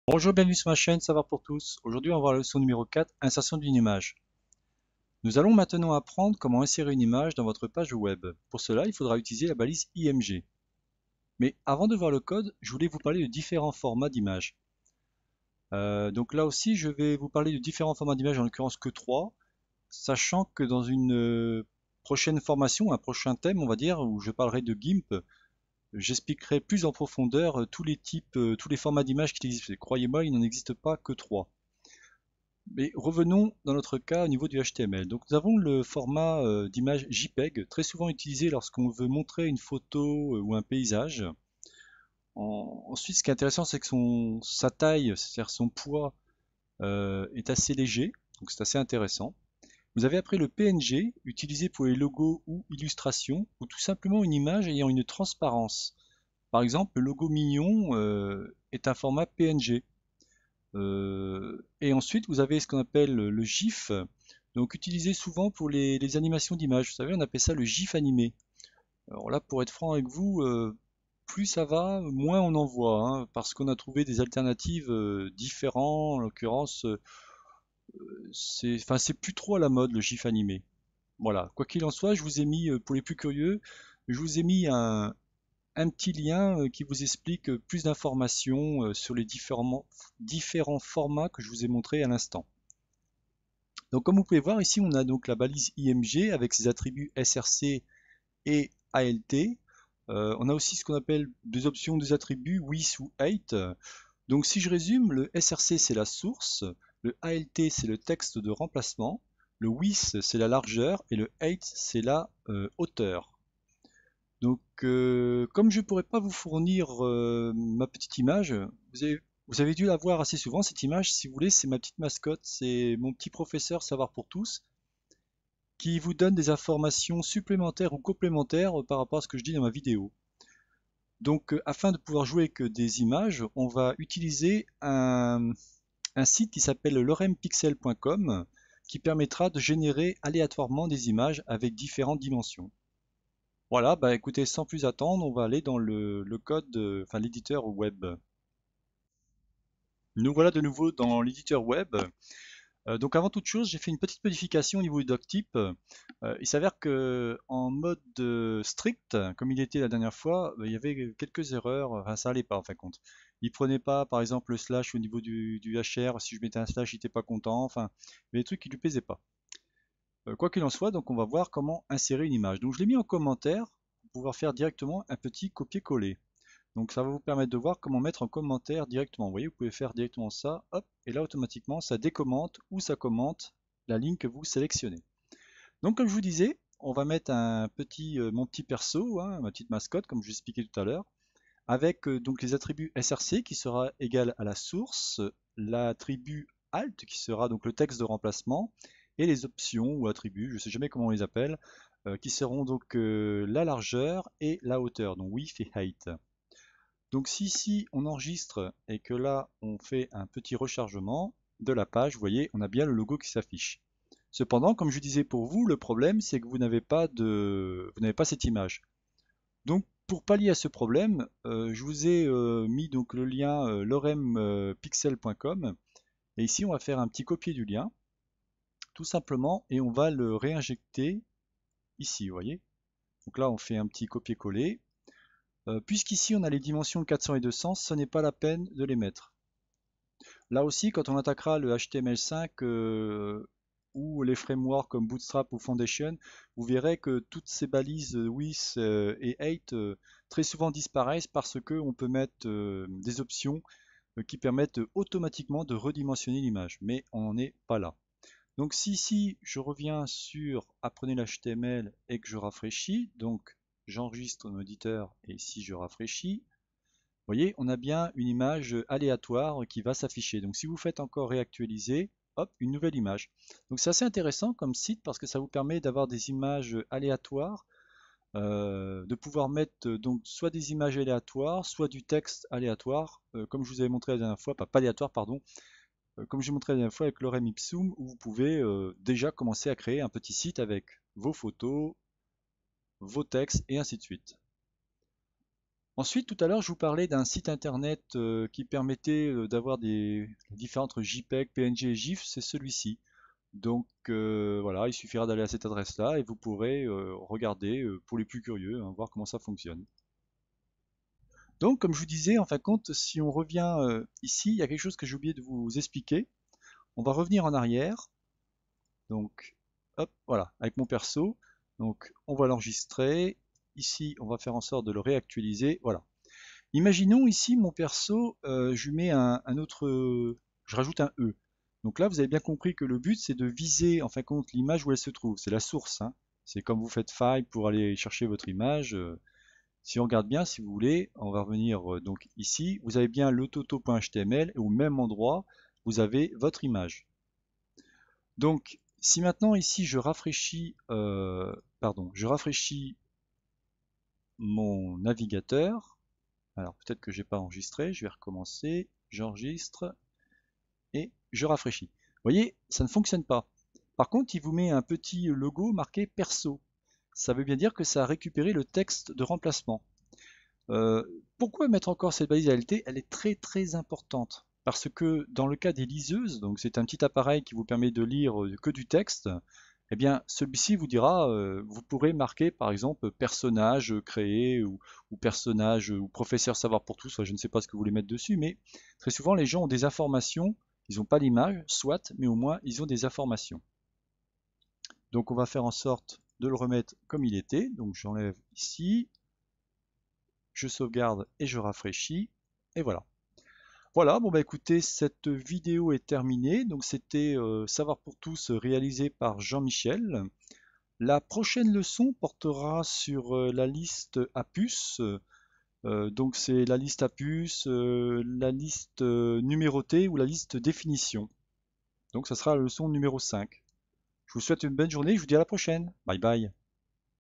Bonjour, bienvenue sur ma chaîne Savoir pour tous. Aujourd'hui, on va voir la leçon numéro 4, insertion d'une image. Nous allons maintenant apprendre comment insérer une image dans votre page web. Pour cela, il faudra utiliser la balise IMG. Mais avant de voir le code, je voulais vous parler de différents formats d'images. Donc là aussi, je vais vous parler de différents formats d'images, en l'occurrence que 3, sachant que dans une prochaine formation, un prochain thème, on va dire, où je parlerai de GIMP, j'expliquerai plus en profondeur tous les types, tous les formats d'images qui existent. Croyez-moi, il n'en existe pas que 3. Mais revenons dans notre cas au niveau du HTML. Donc nous avons le format d'image JPEG, très souvent utilisé lorsqu'on veut montrer une photo ou un paysage. Ensuite, ce qui est intéressant, c'est que sa taille, c'est-à-dire son poids, est assez léger, donc c'est assez intéressant. Vous avez après le PNG, utilisé pour les logos ou illustrations, ou tout simplement une image ayant une transparence. Par exemple, le logo mignon est un format PNG. Et ensuite, vous avez ce qu'on appelle le GIF, donc utilisé souvent pour les animations d'images. Vous savez, on appelle ça le GIF animé. Alors là, pour être franc avec vous, plus ça va, moins on en voit, hein, parce qu'on a trouvé des alternatives différentes. En l'occurrence, enfin, c'est plus trop à la mode le GIF animé. Voilà. Quoi qu'il en soit, je vous ai mis, pour les plus curieux, je vous ai mis un petit lien qui vous explique plus d'informations sur les différents formats que je vous ai montrés à l'instant. Donc comme vous pouvez voir ici, on a donc la balise IMG avec ses attributs SRC et ALT. On a aussi ce qu'on appelle des options des attributs with ou 8. Donc si je résume, le SRC c'est la source, le ALT c'est le texte de remplacement, le with c'est la largeur et le 8 c'est la hauteur. Donc, comme je ne pourrais pas vous fournir ma petite image, vous avez dû la voir assez souvent, cette image, si vous voulez, c'est ma petite mascotte, c'est mon petit professeur Savoir pour tous, qui vous donne des informations supplémentaires ou complémentaires par rapport à ce que je dis dans ma vidéo. Donc, afin de pouvoir jouer avec des images, on va utiliser un site qui s'appelle lorempixel.com, qui permettra de générer aléatoirement des images avec différentes dimensions. Voilà, bah écoutez, sans plus attendre, on va aller dans le code, enfin l'éditeur web. Nous voilà de nouveau dans l'éditeur web. Donc avant toute chose, j'ai fait une petite modification au niveau du doctype. Il s'avère que en mode strict, comme il était la dernière fois, il y avait quelques erreurs, enfin ça allait pas en fin de compte. Il prenait pas par exemple le slash au niveau du HR, si je mettais un slash, il était pas content, enfin, il y avait des trucs qui lui plaisaient pas. Quoi qu'il en soit, donc on va voir comment insérer une image. Donc je l'ai mis en commentaire pour pouvoir faire directement un petit copier-coller. Donc ça va vous permettre de voir comment mettre en commentaire directement. Vous voyez, vous pouvez faire directement ça, hop, et là automatiquement ça décommente ou ça commente la ligne que vous sélectionnez. Donc comme je vous disais, on va mettre mon petit perso, hein, ma petite mascotte, comme je vous expliquais tout à l'heure, avec donc les attributs SRC qui sera égal à la source, l'attribut alt qui sera donc le texte de remplacement, et les options ou attributs, je ne sais jamais comment on les appelle, qui seront donc la largeur et la hauteur, donc width et height. Donc si ici on enregistre et que là on fait un petit rechargement de la page, vous voyez, on a bien le logo qui s'affiche. Cependant, comme je disais pour vous, le problème c'est que vous n'avez pas cette image. Donc pour pallier à ce problème, je vous ai mis donc le lien lorempixel.com et ici on va faire un petit copier du lien, tout simplement, et on va le réinjecter ici, vous voyez. Donc là on fait un petit copier-coller. Puisqu'ici on a les dimensions 400 et 200, ce n'est pas la peine de les mettre. Là aussi, quand on attaquera le HTML5 ou les frameworks comme Bootstrap ou Foundation, vous verrez que toutes ces balises with et 8 très souvent disparaissent parce qu'on peut mettre des options qui permettent automatiquement de redimensionner l'image, mais on n'en est pas là. Donc si ici je reviens sur apprenez l'HTML et que je rafraîchis, donc j'enregistre mon éditeur et si je rafraîchis, vous voyez, on a bien une image aléatoire qui va s'afficher. Donc si vous faites encore réactualiser, hop, une nouvelle image. Donc c'est assez intéressant comme site parce que ça vous permet d'avoir des images aléatoires, de pouvoir mettre donc soit des images aléatoires, soit du texte aléatoire, comme je vous avais montré la dernière fois, pas aléatoire, pardon, comme j'ai montré la dernière fois avec Lorem Ipsum, où vous pouvez déjà commencer à créer un petit site avec vos photos, vos textes et ainsi de suite. Ensuite, tout à l'heure, je vous parlais d'un site internet qui permettait d'avoir des différentes JPEG, PNG et GIF, c'est celui-ci. Donc voilà, il suffira d'aller à cette adresse-là et vous pourrez regarder, pour les plus curieux, hein, voir comment ça fonctionne. Donc, comme je vous disais, en fin de compte, si on revient ici, il y a quelque chose que j'ai oublié de vous expliquer. On va revenir en arrière. Donc, hop, voilà, avec mon perso. Donc, on va l'enregistrer. Ici, on va faire en sorte de le réactualiser. Voilà. Imaginons ici mon perso, je lui mets un autre, je rajoute un E. Donc là, vous avez bien compris que le but, c'est de viser, en fin de compte, l'image où elle se trouve. C'est la source, hein. C'est comme vous faites File pour aller chercher votre image. Si on regarde bien, si vous voulez, on va revenir donc ici. Vous avez bien le toto.html et au même endroit, vous avez votre image. Donc, si maintenant ici je rafraîchis, je rafraîchis mon navigateur. Alors peut-être que j'ai pas enregistré, je vais recommencer, j'enregistre et je rafraîchis. Vous voyez, ça ne fonctionne pas. Par contre, il vous met un petit logo marqué perso. Ça veut bien dire que ça a récupéré le texte de remplacement. Euh, Pourquoi mettre encore cette balise ALT? Elle est très très importante. Parce que dans le cas des liseuses, donc c'est un petit appareil qui vous permet de lire que du texte, eh bien celui-ci vous dira, vous pourrez marquer par exemple personnage créé ou personnage ou professeur savoir pour tous, je ne sais pas ce que vous voulez mettre dessus, mais très souvent les gens ont des informations, ils n'ont pas l'image, soit, mais au moins ils ont des informations. Donc on va faire en sorte de le remettre comme il était, donc j'enlève ici, je sauvegarde et je rafraîchis, et voilà. Voilà, bon bah écoutez, cette vidéo est terminée. Donc c'était Savoir pour tous réalisé par Jean-Michel. La prochaine leçon portera sur la liste à puces. Donc c'est la liste à puces, la liste numérotée ou la liste définition. Donc ça sera la leçon numéro 5. Je vous souhaite une bonne journée, je vous dis à la prochaine. Bye bye.